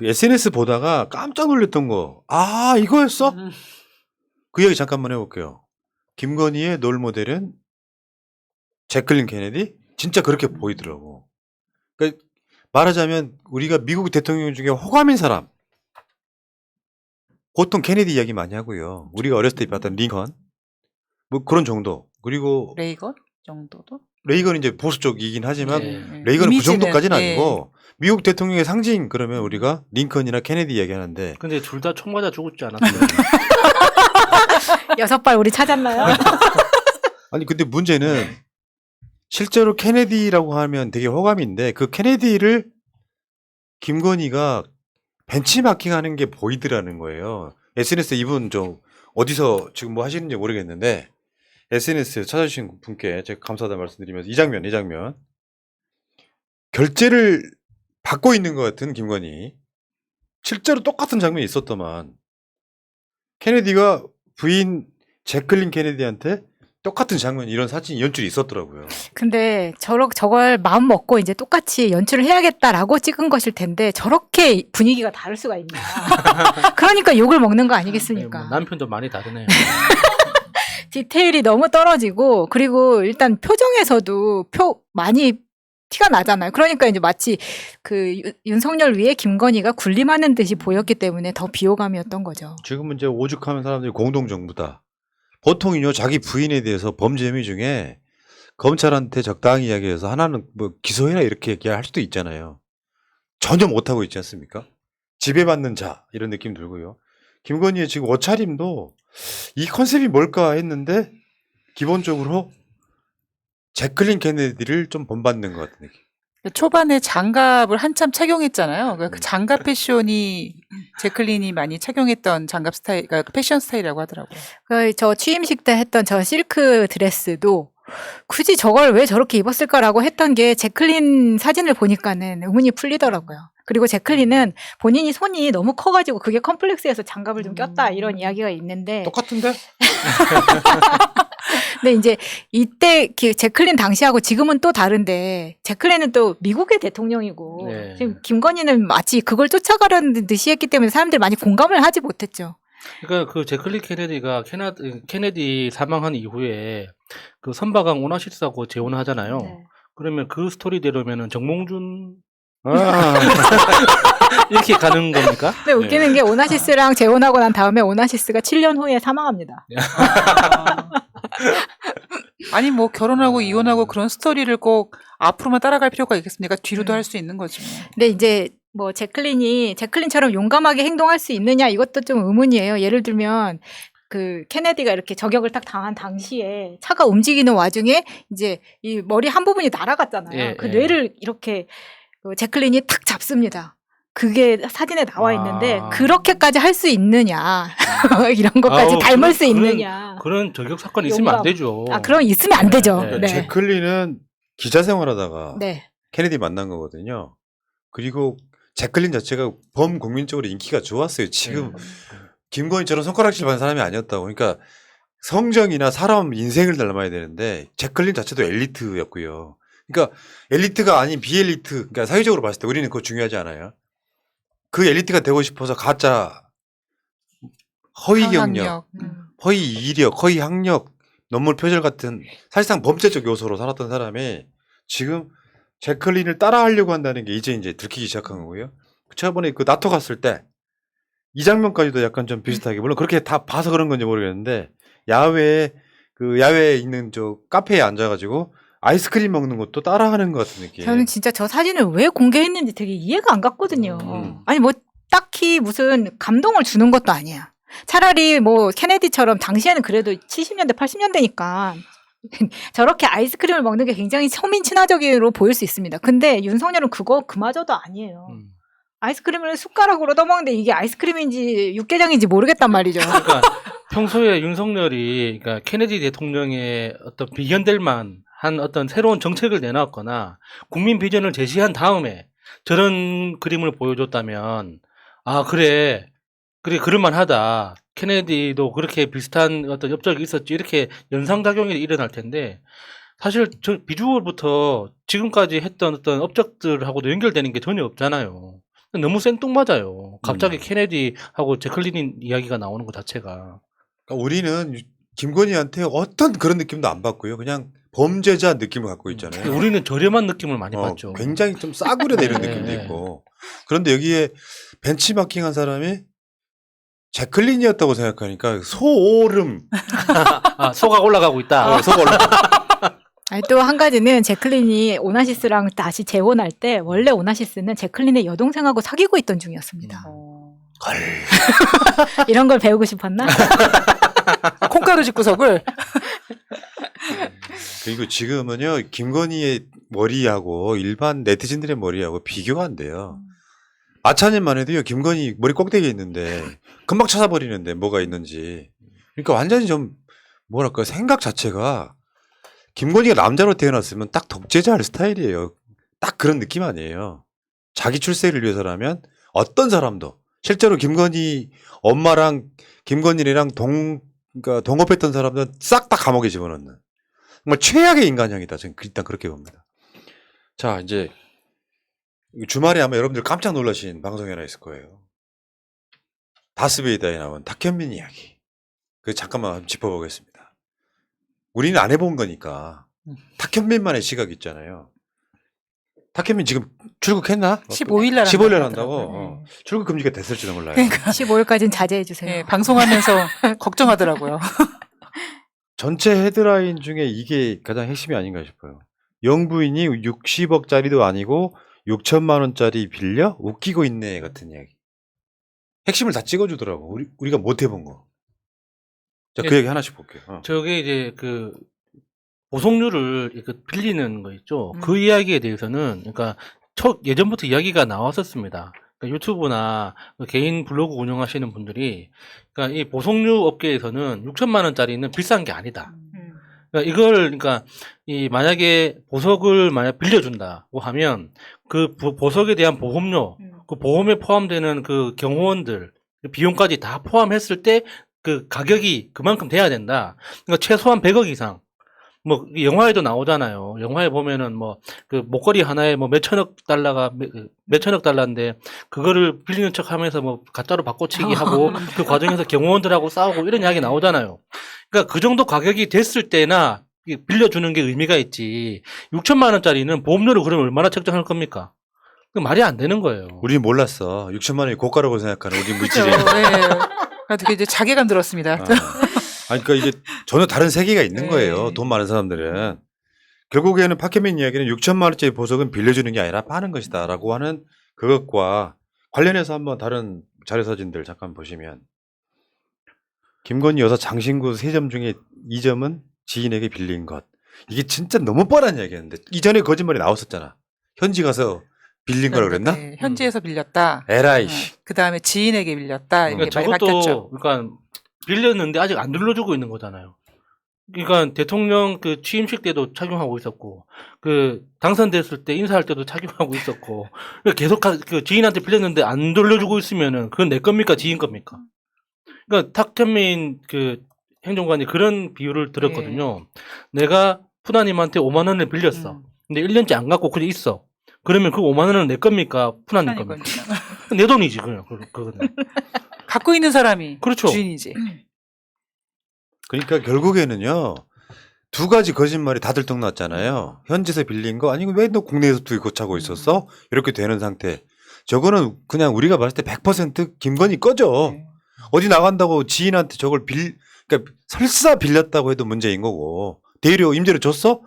그 SNS 보다가 깜짝 놀랐던 거. 아, 이거였어? 그 얘기 잠깐만 해볼게요. 김건희의 롤 모델은 제클린 케네디? 진짜 그렇게 보이더라고. 그러니까 말하자면 우리가 미국 대통령 중에 호감인 사람. 보통 케네디 이야기 많이 하고요. 우리가 어렸을 때 봤던 링컨. 뭐 그런 정도. 그리고 레이건 정도도? 레이건은 이제 보수 쪽이긴 하지만 네. 레이건은 그 이미지는, 정도까지는 네. 아니고 미국 대통령의 상징 그러면 우리가 링컨이나 케네디 이야기하는데 근데 둘 다 총 맞아 죽었지 않았어요? 6발 우리 찾았나요? 아니 근데 문제는 실제로 케네디라고 하면 되게 호감인데 그 케네디를 김건희가 벤치마킹하는 게 보이더라는 거예요. SNS 이분 좀 어디서 지금 뭐 하시는지 모르겠는데 SNS 찾아주신 분께 제가 감사하다 말씀드리면서 이 장면 결제를 받고 있는 것 같은 김건희 실제로 똑같은 장면이 있었더만 케네디가 부인 제클린 케네디한테 똑같은 장면 이런 사진 연출이 있었더라고요. 근데 저걸 마음 먹고 이제 똑같이 연출을 해야겠다라고 찍은 것일 텐데 저렇게 분위기가 다를 수가 있나. 그러니까 욕을 먹는 거 아니겠습니까? 뭐 남편도 많이 다르네요. 디테일이 너무 떨어지고 그리고 일단 표정에서도 많이 티가 나잖아요. 그러니까 이제 마치 그 윤석열 위에 김건희가 군림하는 듯이 보였기 때문에 더 비호감이었던 거죠. 지금은 이제 오죽하면 사람들이 공동정부다. 보통은요 자기 부인에 대해서 범죄 혐의 중에 검찰한테 적당히 이야기해서 하나는 뭐 기소해라 이렇게 얘기할 수도 있잖아요. 전혀 못하고 있지 않습니까? 지배받는 자 이런 느낌 들고요. 김건희의 지금 옷차림도 이 컨셉이 뭘까 했는데 기본적으로 제클린 케네디를 좀 본받는 것 같은 느낌. 초반에 장갑을 한참 착용했잖아요. 그러니까 그 장갑 패션이 제클린이 많이 착용했던 장갑 스타일, 그러니까 패션 스타일이라고 하더라고요. 저 취임식 때 했던 저 실크 드레스도 굳이 저걸 왜 저렇게 입었을까라고 했던 게 제클린 사진을 보니까는 의문이 풀리더라고요. 그리고 제클린은 본인이 손이 너무 커가지고 그게 컴플렉스여서 장갑을 좀 꼈다 이런 이야기가 있는데 똑같은데? 근데 이제 이때 제클린 당시하고 지금은 또 다른데 제클린은 또 미국의 대통령이고 네. 지금 김건희는 마치 그걸 쫓아가려는 듯이 했기 때문에 사람들이 많이 공감을 하지 못했죠. 그러니까 그 제클린 케네디가 케네디 사망한 이후에 그 선박왕 오나시스하고 재혼을 하잖아요. 네. 그러면 그 스토리대로면은 정몽준 이렇게 가는 겁니까? 근데 웃기는 게 오나시스랑 재혼하고 난 다음에 오나시스가 7년 후에 사망합니다. 아니 뭐 결혼하고 이혼하고 그런 스토리를 꼭 앞으로만 따라갈 필요가 있겠습니까? 뒤로도 할 수 있는 거지. 뭐. 근데 이제 뭐 제클린처럼 용감하게 행동할 수 있느냐 이것도 좀 의문이에요. 예를 들면 그 케네디가 이렇게 저격을 딱 당한 당시에 차가 움직이는 와중에 이제 이 머리 한 부분이 날아갔잖아요. 예, 그 예. 뇌를 이렇게 제클린이 탁 잡습니다. 그게 사진에 나와 있는데 아. 그렇게까지 할 수 있느냐 이런 것까지 아우, 닮을 수 그런- 있느냐. 그런 저격 사건이 있으면 안 용감. 되죠. 그럼 있으면 안 되죠. 네. 네. 제클린은 기자 생활하다가 네. 케네디 만난 거거든요. 그리고 제클린 자체가 범국민적으로 인기가 좋았어요. 지금 김건희처럼 손가락질 받는 사람이 아니었다고. 그러니까 성정이나 사람 인생을 닮아야 되는데 제클린 자체도 엘리트였고요. 그러니까 엘리트가 아닌 비엘리트. 그러니까 사회적으로 봤을 때 우리는 그거 중요하지 않아요. 그 엘리트가 되고 싶어서 가짜 허위 경력, 허위 이력, 허위 학력, 논문 표절 같은 사실상 범죄적 요소로 살았던 사람이 지금 제클린을 따라하려고 한다는 게 이제 들키기 시작한 거고요. 저번에 그 나토 갔을 때 이 장면까지도 약간 좀 비슷하게 물론 그렇게 다 봐서 그런 건지 모르겠는데 야외에 있는 저 카페에 앉아가지고 아이스크림 먹는 것도 따라하는 것 같은 느낌. 저는 진짜 저 사진을 왜 공개했는지 되게 이해가 안 갔거든요. 아니 뭐 딱히 무슨 감동을 주는 것도 아니야. 차라리 뭐 케네디처럼 당시에는 그래도 70년대 80년대니까 저렇게 아이스크림을 먹는 게 굉장히 서민 친화적으로 보일 수 있습니다. 근데 윤석열은 그마저도 아니에요. 아이스크림을 숟가락으로 떠먹는데 이게 아이스크림인지 육개장인지 모르겠단 말이죠. 그러니까 평소에 윤석열이 그러니까 케네디 대통령의 어떤 비견될 만한 어떤 새로운 정책을 내놨거나 국민 비전을 제시한 다음에 저런 그림을 보여줬다면 그래 그럴만하다. 케네디도 그렇게 비슷한 어떤 업적이 있었지 이렇게 연상작용이 일어날 텐데 사실 저 비주얼부터 지금까지 했던 어떤 업적들하고도 연결되는 게 전혀 없잖아요. 너무 생뚱맞아요. 갑자기 케네디하고 제클린 이야기가 나오는 것 자체가. 그러니까 우리는 김건희한테 어떤 그런 느낌도 안 받고요. 그냥 범죄자 느낌을 갖고 있잖아요. 우리는 저렴한 느낌을 많이 받죠. 굉장히 좀 싸구려다 이런 네. 느낌도 있고. 그런데 여기에 벤치마킹한 사람이 제클린이었다고 생각하니까 소오름. 아, 소가 올라가고 있다. 소가 올라가. 아니, 또 한 가지는 제클린이 오나시스랑 다시 재혼할 때 원래 오나시스는 제클린의 여동생하고 사귀고 있던 중이었습니다. 걸. 이런 걸 배우고 싶었나? 콩가루 집구석을 그리고 지금은요, 김건희의 머리하고 일반 네티즌들의 머리하고 비교가 안 돼요. 아차님만 해도요, 김건희 머리 꼭대기에 있는데, 금방 찾아버리는데, 뭐가 있는지. 그러니까 완전히 좀, 뭐랄까, 생각 자체가, 김건희가 남자로 태어났으면 딱 독재자 할 스타일이에요. 딱 그런 느낌 아니에요. 자기 출세를 위해서라면, 어떤 사람도, 실제로 김건희 엄마랑 김건희랑 그러니까 동업했던 사람들은 싹 다 감옥에 집어넣는. 정말 최악의 인간형이다. 저는 일단 그렇게 봅니다. 자, 이제 주말에 아마 여러분들 깜짝 놀라신 방송이 하나 있을 거예요. 다스베이다에 나온 탁현민 이야기. 그 잠깐만 짚어보겠습니다. 우리는 안 해본 거니까 탁현민만의 시각이 있잖아요. 탁현민 지금 출국했나? 15일 날 15일 날 한다고 한다고? 하더라고요. 출국 금지가 됐을지도 몰라요. 그러니까 15일까지는 자제해 주세요. 네, 방송하면서 걱정하더라고요. 전체 헤드라인 중에 이게 가장 핵심이 아닌가 싶어요. 영부인이 60억짜리도 아니고 6천만 원짜리 빌려 웃기고 있네 같은 이야기. 핵심을 다 찍어주더라고. 우리가 못 해본 거. 자, 그 예. 얘기 하나씩 볼게요. 저게 이제 그 보석류를 이렇게 빌리는 거 있죠. 음. 그 이야기에 대해서는 그러니까 예전부터 이야기가 나왔었습니다. 그러니까 유튜브나 그 개인 블로그 운영하시는 분들이 그러니까 이 보석류 업계에서는 6천만 원짜리는 비싼 게 아니다. 그러니까 이걸 그러니까 이 만약에 보석을 만약 빌려준다고 하면 그 보석에 대한 보험료, 그 보험에 포함되는 그 경호원들 그 비용까지 다 포함했을 때 그 가격이 그만큼 돼야 된다. 그러니까 최소한 100억 이상. 뭐 영화에도 나오잖아요. 영화에 보면은 뭐 그 목걸이 하나에 뭐 몇천억 달러인데 그거를 빌리는 척하면서 뭐 가짜로 바꿔치기 하고 그 과정에서 경호원들하고 싸우고 이런 이야기 나오잖아요. 그러니까 그 정도 가격이 됐을 때나 빌려주는 게 의미가 있지. 6천만 원짜리는 보험료를 그러면 얼마나 책정할 겁니까? 그 말이 안 되는 거예요. 우리 몰랐어. 6천만 원이 고가라고 생각하는 우리 물질이. 어떻게 이제 자괴감 들었습니다. 아니, 그러니까 이게 전혀 다른 세계가 있는 네. 거예요. 돈 많은 사람들은. 결국에는 탁현민 이야기는 6천만 원짜리 보석은 빌려주는 게 아니라 파는 것이다라고 하는 그것과 관련해서 한번 다른 자료사진들 잠깐 보시면 김건희 여사 장신구 3점 중에 2점은 지인에게 빌린 것. 이게 진짜 너무 뻔한 이야기였는데 이전에 거짓말이 나왔었잖아. 현지 가서 빌린 거라 그랬나? 네, 현지에서 빌렸다. 에라이. 그 다음에 지인에게 빌렸다. 이게 그러니까 많이 바뀌었죠. 그러니까 빌렸는데 아직 안 돌려주고 있는 거잖아요. 그러니까 대통령 그 취임식 때도 착용하고 있었고, 그 당선됐을 때 인사할 때도 착용하고 있었고, 그러니까 계속 그 지인한테 빌렸는데 안 돌려주고 있으면은 그건 내 겁니까 지인 겁니까? 그러니까 탁현민 그 행정관이 그런 비유를 들었거든요. 내가 푸나님한테 5만 원을 빌렸어. 근데 1년째 안 갖고 그냥 있어. 그러면 그 5만 원은 내 겁니까? 푸나님 겁니까? 내 돈이지 그냥 그거는. 갖고 있는 사람이 그렇죠. 주인이지. 그러니까 결국에는요. 두 가지 거짓말이 다 들통났잖아요. 현지에서 빌린 거 아니고 왜 너 국내에서 두 개 고차고 있었어? 이렇게 되는 상태. 저거는 그냥 우리가 봤을 때 100% 김건희 꺼져. 네. 어디 나간다고 지인한테 저걸 그러니까 설사 빌렸다고 해도 문제인 거고. 대리료 임대료 줬어?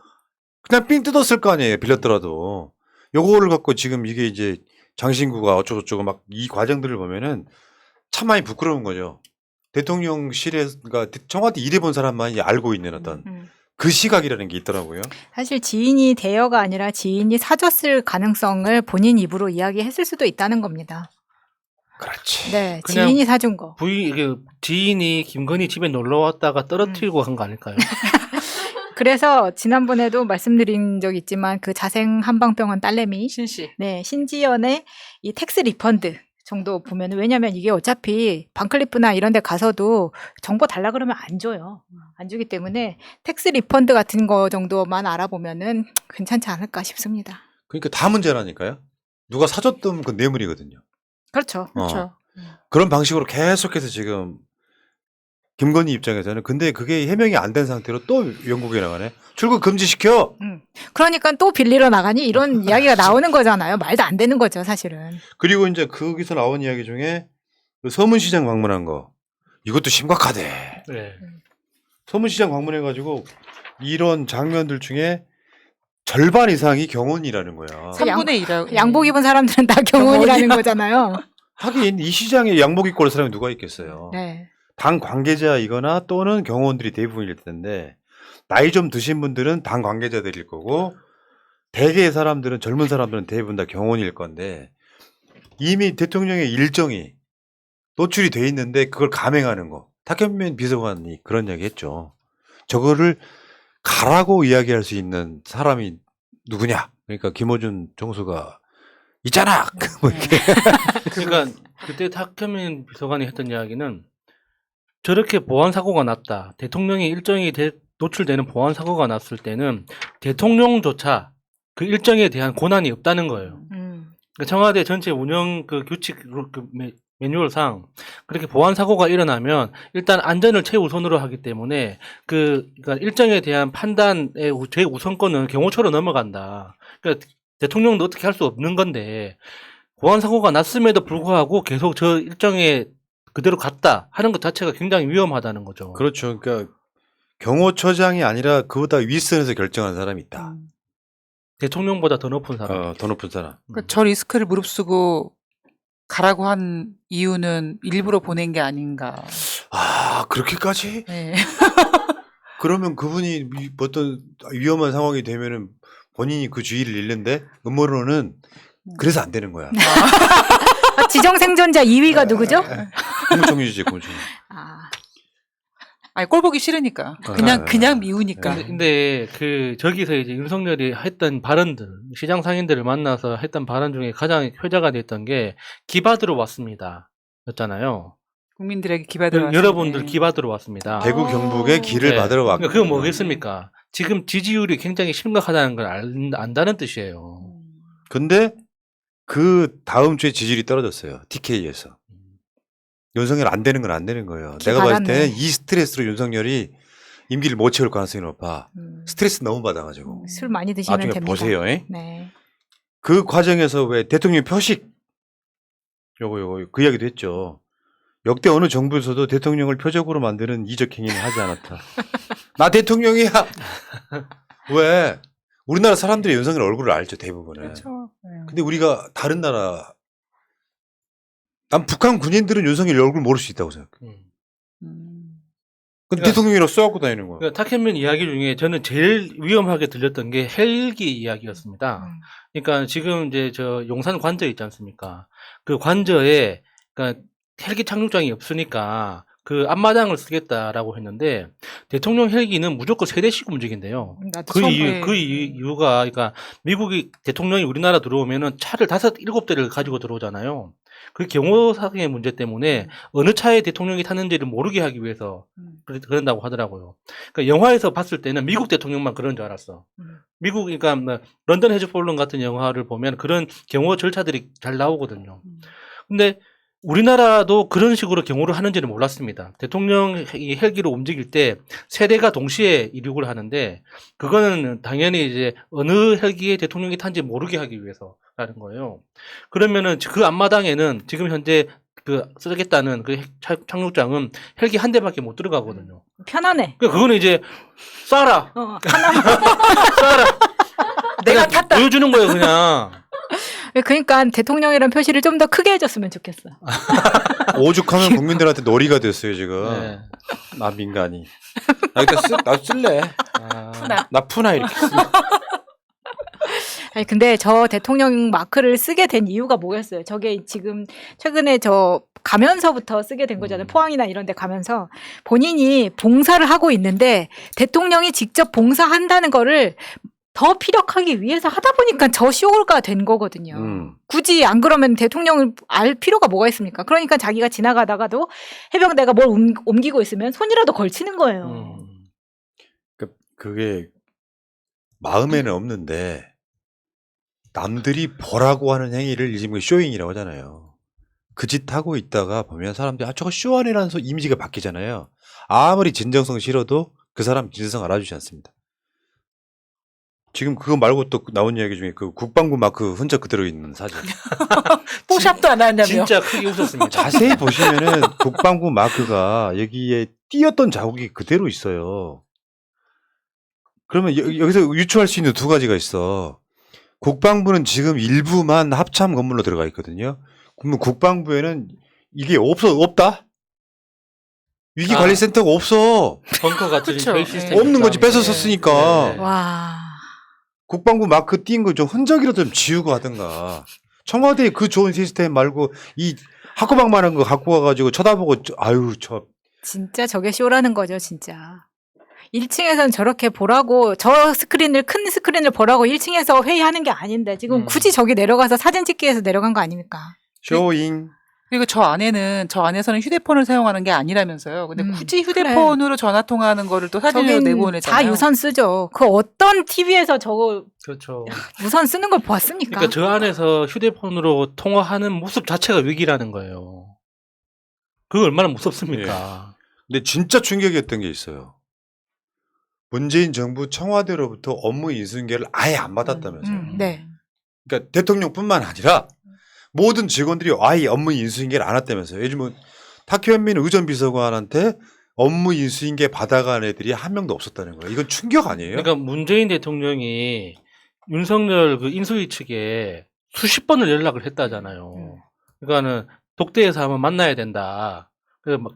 그냥 삥 뜯었을 거 아니에요. 빌렸더라도. 요거를 갖고 지금 이게 이제 장신구가 어쩌고저쩌고 막 이 과정들을 보면은 참 많이 부끄러운 거죠. 대통령실에, 그러니까 청와대 일해본 사람만이 알고 있는 어떤 그 시각이라는 게 있더라고요. 사실 지인이 대여가 아니라 지인이 사줬을 가능성을 본인 입으로 이야기했을 수도 있다는 겁니다. 그렇지. 네, 그냥 지인이 사준 거. 이게 지인이 김건희 집에 놀러 왔다가 떨어뜨리고 한 거 아닐까요? 그래서 지난번에도 말씀드린 적 있지만 그 자생 한방병원 딸내미 신씨. 네, 신지연의 이 텍스 리펀드 정도 보면 왜냐면 이게 어차피 반클리프나 이런 데 가서도 정보 달라 그러면 안 줘요. 안 주기 때문에 텍스 리펀드 같은 거 정도만 알아보면은 괜찮지 않을까 싶습니다. 그러니까 다 문제라니까요. 누가 사줬던 그 뇌물이거든요. 그렇죠. 그렇죠. 그런 방식으로 계속해서 지금 김건희 입장에서는 근데 그게 해명이 안 된 상태로 또 영국에 나가네. 출국 금지시켜. 그러니까 또 빌리러 나가니 이런 이야기가 나오는 거잖아요. 말도 안 되는 거죠, 사실은. 그리고 이제 거기서 나온 이야기 중에 그 서문시장 방문한 거 이것도 심각하대. 네. 서문시장 방문해가지고 이런 장면들 중에 절반 이상이 경호원이라는 거야. 3분의 1하고 양복 입은 사람들은 다 경호원이라는 거잖아요. 하긴 이 시장에 양복 입고 올 사람이 누가 있겠어요. 네. 당 관계자이거나 또는 경호원들이 대부분일 텐데 나이 좀 드신 분들은 당 관계자들일 거고 대개의 사람들은 젊은 사람들은 대부분 다 경호원일 건데 이미 대통령의 일정이 노출이 돼 있는데 그걸 감행하는 거. 탁현민 비서관이 그런 이야기 했죠. 저거를 가라고 이야기할 수 있는 사람이 누구냐. 그러니까 김어준 총수가 있잖아. 뭐 이렇게. 그러니까 그때 탁현민 비서관이 했던 이야기는 저렇게 보안 사고가 났다. 대통령이 일정이 노출되는 보안 사고가 났을 때는 대통령조차 그 일정에 대한 권한이 없다는 거예요. 그러니까 청와대 전체 운영 그 규칙 그 매뉴얼상 그렇게 보안 사고가 일어나면 일단 안전을 최우선으로 하기 때문에 그러니까 일정에 대한 판단의 최우선권은 경호처로 넘어간다. 그러니까 대통령도 어떻게 할 수 없는 건데 보안 사고가 났음에도 불구하고 계속 저 일정에 그대로 갔다 하는 것 자체가 굉장히 위험하다는 거죠. 그렇죠. 그러니까 경호처장이 아니라 그보다 윗선에서 결정하는 사람이 있다. 대통령보다 더 높은 사람. 더 높은 사람. 그러니까 저 리스크를 무릅쓰고 가라고 한 이유는 일부러 보낸 게 아닌가. 아 그렇게까지? 네. 그러면 그분이 어떤 위험한 상황이 되면은 본인이 그 주의를 잃는데 음모론은 그래서 안 되는 거야. 지정 생존자 2위가 누구죠? 국무총리지 국무총리. 아니 꼴 보기 싫으니까 그냥 미우니까. 근데 그 저기서 이제 윤석열이 했던 발언들, 시장 상인들을 만나서 했던 발언 중에 가장 효자가 됐던 게 기받으러 왔습니다. 였잖아요. 국민들에게 기받으러 왔어요. 여러분들 기받으러 왔습니다. 대구 경북에 길을 네. 받으러 왔고. 그러니까 그건 뭐겠습니까? 지금 지지율이 굉장히 심각하다는 걸 안다는 뜻이에요. 근데 그 다음 주에 지지율이 떨어졌어요. TK에서. 윤석열 안 되는 건 안 되는 거예요. 내가 봤을 받았네. 때는 이 스트레스로 윤석열이 임기를 못 채울 가능성이 높아. 스트레스 너무 받아가지고. 술 많이 드시면 나중에 됩니다. 보세요. 에? 네. 그 과정에서 왜 대통령 표식 요거 그 이야기도 했죠. 역대 어느 정부에서도 대통령을 표적으로 만드는 이적 행위는 하지 않았다. 나 대통령이야. 왜? 우리나라 사람들이 윤석열 얼굴을 알죠 대부분은. 그렇죠. 근데 우리가 다른 나라 난 북한 군인들은 윤석열 얼굴 모를 수 있다고 생각해. 근데 그러니까- 대통령이라고 써갖고 다니는 거야. 그러니까 탁현민 이야기 중에 저는 제일 위험하게 들렸던 게 헬기 이야기였습니다. 그러니까 지금 이제 저 용산 관저 있지 않습니까? 그 관저에 그러니까 헬기 착륙장이 없으니까 그 앞마당을 쓰겠다라고 했는데 대통령 헬기는 무조건 3대씩 움직인대요. 나도 그 처음 이유, 예. 그 이유가 그러니까 미국이 대통령이 우리나라 들어오면은 차를 5-7대를 가지고 들어오잖아요. 그 경호상의 문제 때문에 어느 차에 대통령이 탔는지를 모르게 하기 위해서 그런다고 하더라고요. 그러니까 영화에서 봤을 때는 미국 대통령만 그런 줄 알았어. 미국, 그러니까 뭐 런던 헤즈폴론 같은 영화를 보면 그런 경호 절차들이 잘 나오거든요. 근데 우리나라도 그런 식으로 경호를 하는지는 몰랐습니다. 대통령이 헬기로 움직일 때 3대가 동시에 이륙을 하는데 그거는 당연히 이제 어느 헬기에 대통령이 탄지 모르게 하기 위해서라는 거예요. 그러면은 그 앞마당에는 지금 현재 그 쓰겠다는 그 착륙장은 헬기 한 대밖에 못 들어가거든요. 편하네. 그러니까 그거는 이제 쏴라, 하나만. 쏴라. 내가 탔다. 보여주는 거예요, 그냥. 그러니까 대통령이란 표시를 좀 더 크게 해줬으면 좋겠어. 오죽하면 국민들한테 놀이가 됐어요 지금. 네. 나 민간이. 나 쓸래. 푸나. 나 푸나 이렇게 쓸래. 아니 근데 저 대통령 마크를 쓰게 된 이유가 뭐였어요? 저게 지금 최근에 저 가면서부터 쓰게 된 거잖아요. 포항이나 이런 데 가면서 본인이 봉사를 하고 있는데 대통령이 직접 봉사한다는 거를 더 피력하기 위해서 하다 보니까 저 쇼가 된 거거든요. 굳이 안 그러면 대통령을 알 필요가 뭐가 있습니까? 그러니까 자기가 지나가다가도 해병대가 뭘 옮기고 있으면 손이라도 걸치는 거예요. 그게 마음에는 없는데 남들이 보라고 하는 행위를 지금 쇼잉이라고 하잖아요. 그 짓 하고 있다가 보면 사람들이 저거 쇼하네라는 이미지가 바뀌잖아요. 아무리 진정성 싫어도 그 사람 진정성 알아주지 않습니다. 지금 그거 말고 또 나온 이야기 중에 그 국방부 마크 흔적 그대로 있는 사진. 뽀샵도 안 하냐며. 진짜 크게 웃었습니다. 자세히 보시면은 국방부 마크가 여기에 띄었던 자국이 그대로 있어요. 그러면 여기서 유추할 수 있는 두 가지가 있어. 국방부는 지금 일부만 합참 건물로 들어가 있거든요. 그러면 국방부에는 이게 없다? 위기관리센터가 없어. 벙커 같은 그쵸. 저희 네. 시스템 없는 거지. 있다. 뺏어 네. 썼으니까. 네. 와. 국방부 마크 띈 거 좀 흔적이라도 좀 지우고 하든가. 청와대에 그 좋은 시스템 말고 이 학구방만한 거 갖고 와가지고 쳐다보고 아유 저 진짜 저게 쇼라는 거죠, 진짜. 1층에서는 저렇게 보라고 저 스크린을 큰 스크린을 보라고 1층에서 회의하는 게 아닌데 지금 굳이 저기 내려가서 사진 찍기 위해서 내려간 거 아닙니까? 쇼잉. 그리고 저 안에서는 휴대폰을 사용하는 게 아니라면서요. 근데 굳이 휴대폰으로 전화 통화하는 거를 또 사진으로 저긴 내보내잖아요. 다 유선 쓰죠. 그 어떤 TV에서 저거 그렇죠. 무선 쓰는 걸 보았습니까? 그러니까 저 안에서 휴대폰으로 통화하는 모습 자체가 위기라는 거예요. 그거 얼마나 무섭습니까? 근데 진짜 충격이었던 게 있어요. 문재인 정부 청와대로부터 업무 인수인계를 아예 안 받았다면서요. 네. 그러니까 대통령뿐만 아니라 모든 직원들이 아예 업무 인수인계를 안 했다면서요. 요즘 뭐 탁현민 의전비서관한테 업무 인수인계 받아간 애들이 한 명도 없었다는 거예요. 이건 충격 아니에요? 그러니까 문재인 대통령이 윤석열 그 인수위 측에 수십 번을 연락을 했다잖아요. 그러니까는 독대에서 한번 만나야 된다.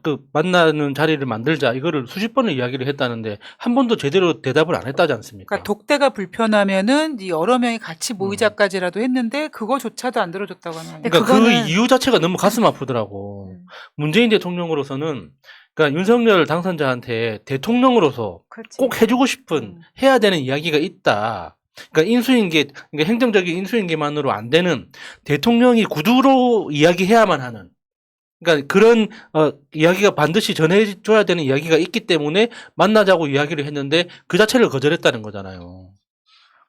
그 만나는 자리를 만들자 이거를 수십 번을 이야기를 했다는데 한 번도 제대로 대답을 안 했다지 않습니까? 그러니까 독대가 불편하면은 여러 명이 같이 모이자까지라도 했는데 그거조차도 안 들어줬다고 하는 거예요. 그러니까 그거는- 그 이유 자체가 너무 가슴 아프더라고. 문재인 대통령으로서는 그러니까 윤석열 당선자한테 대통령으로서 그렇지. 꼭 해주고 싶은 해야 되는 이야기가 있다. 그러니까 인수인계, 그러니까 행정적인 인수인계만으로 안 되는 대통령이 구두로 이야기해야만 하는. 그러니까 그런 이야기가 반드시 전해줘야 되는 이야기가 있기 때문에 만나자고 이야기를 했는데 그 자체를 거절했다는 거잖아요.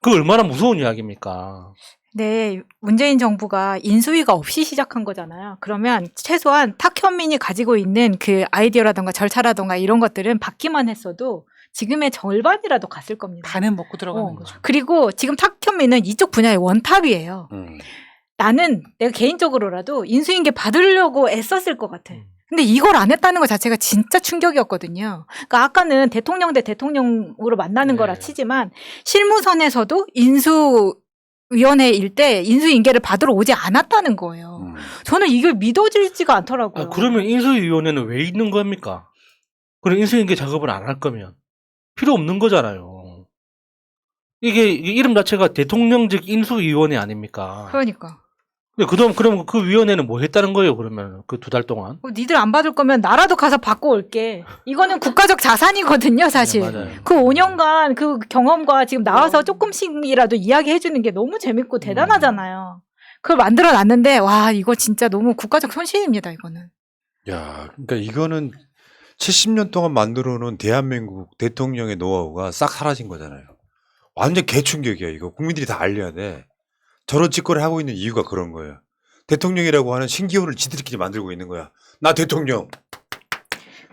그 얼마나 무서운 이야기입니까? 네, 문재인 정부가 인수위가 없이 시작한 거잖아요. 그러면 최소한 탁현민이 가지고 있는 그 아이디어라던가 절차라던가 이런 것들은 받기만 했어도 지금의 절반이라도 갔을 겁니다. 반은 먹고 들어가는 거죠. 그리고 지금 탁현민은 이쪽 분야의 원탑이에요. 음. 나는 내가 개인적으로라도 인수인계 받으려고 애썼을 것 같아. 근데 이걸 안 했다는 것 자체가 진짜 충격이었거든요. 그러니까 아까는 대통령 대 대통령으로 만나는 거라 치지만 실무선에서도 인수위원회일 때 인수인계를 받으러 오지 않았다는 거예요. 저는 이걸 믿어지지가 않더라고요. 아, 그러면 인수위원회는 왜 있는 겁니까? 그럼 인수인계 작업을 안 할 거면 필요 없는 거잖아요. 이게 이름 자체가 대통령직 인수위원회 아닙니까? 그러니까. 근데 그동안 그럼 그 위원회는 뭐 했다는 거예요? 그러면 그 두 달 동안? 니들 안 받을 거면 나라도 가서 받고 올게. 이거는 국가적 자산이거든요, 사실. 네, 맞아요. 그 5년간 그 경험과 지금 나와서 조금씩이라도 이야기해 주는 게 너무 재밌고 대단하잖아요. 그걸 만들어 놨는데 와, 이거 진짜 너무 국가적 손실입니다, 이거는. 야, 그러니까 이거는 70년 동안 만들어 놓은 대한민국 대통령의 노하우가 싹 사라진 거잖아요. 완전 개충격이야, 이거. 국민들이 다 알려야 돼. 저런 짓거리 하고 있는 이유가 그런 거예요. 대통령이라고 하는 신기호를 지들끼리 만들고 있는 거야. 나 대통령.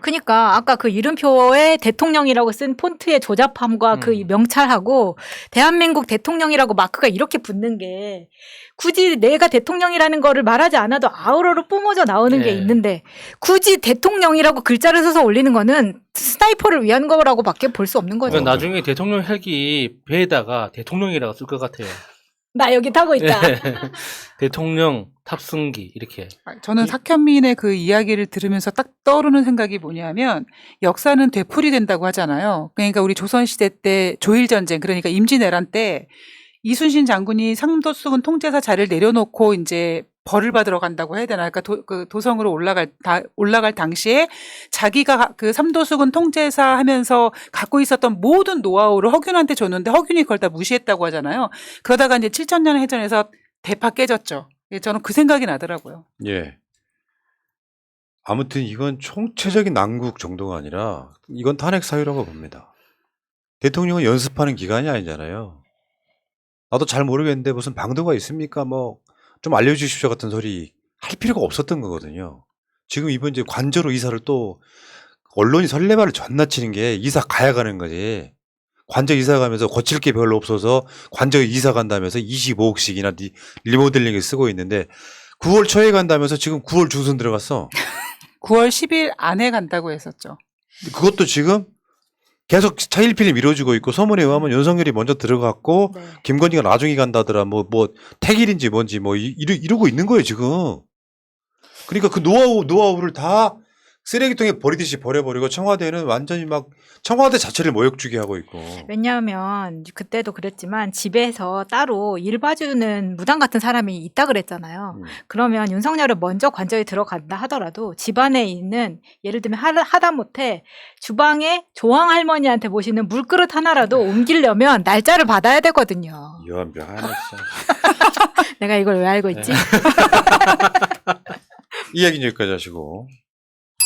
그러니까 아까 그 이름표에 대통령이라고 쓴 폰트의 조잡함과 그 명찰하고 대한민국 대통령이라고 마크가 이렇게 붙는 게 굳이 내가 대통령이라는 거를 말하지 않아도 아우러로 뿜어져 나오는 게 네. 있는데 굳이 대통령이라고 글자를 써서 올리는 거는 스나이퍼를 위한 거라고밖에 볼 수 없는 거죠. 그러니까 나중에 대통령 헬기 배에다가 대통령이라고 쓸 것 같아요. 나 여기 타고 있다. 대통령 탑승기 이렇게. 저는 탁현민의 그 이야기를 들으면서 딱 떠오르는 생각이 뭐냐면 역사는 되풀이된다고 하잖아요. 그러니까 우리 조선시대 때 조일전쟁 그러니까 임진왜란 때 이순신 장군이 상도수군 통제사 자리를 내려놓고 이제 벌을 받으러 간다고 해야 되나? 그러니까 그 도성으로 올라갈 당시에 자기가 그 삼도수군 통제사 하면서 갖고 있었던 모든 노하우를 허균한테 줬는데 허균이 그걸 다 무시했다고 하잖아요. 그러다가 이제 7천년 해전에서 대파 깨졌죠. 예, 저는 그 생각이 나더라고요. 예. 아무튼 이건 총체적인 난국 정도가 아니라 이건 탄핵 사유라고 봅니다. 대통령은 연습하는 기간이 아니잖아요. 나도 잘 모르겠는데 무슨 방도가 있습니까? 뭐 좀 알려주십시오 같은 소리 할 필요가 없었던 거거든요. 지금 이번 이제 관저로 이사를 또 언론이 설레발을 존나 치는 게 이사 가야 가는 거지. 관저 이사 가면서 고칠 게 별로 없어서 관저 이사 간다면서 25억씩이나 리모델링에 쓰고 있는데 9월 초에 간다면서 지금 9월 중순 들어갔어. 9월 10일 안에 간다고 했었죠. 그것도 지금 계속 차일필이 미뤄지고 있고 소문에 의하면 윤석열이 먼저 들어갔고 네. 김건희가 나중에 간다더라. 뭐 택일인지 뭔지 뭐 이러고 있는 거예요 지금. 그러니까 그 노하우를 다 쓰레기통에 버리듯이 버려버리고 청와대는 완전히 막 청와대 자체를 모욕주게 하고 있고. 왜냐하면 그때도 그랬지만 집에서 따로 일 봐주는 무당 같은 사람이 있다 그랬잖아요. 그러면 윤석열은 먼저 관저에 들어간다 하더라도 집안에 있는 예를 들면 하다못해 주방에 조항 할머니한테 모시는 물그릇 하나라도 옮기려면 날짜를 받아야 되거든요. 연병하네 진짜. 내가 이걸 왜 알고 있지? 이 얘기는 여기까지 하시고.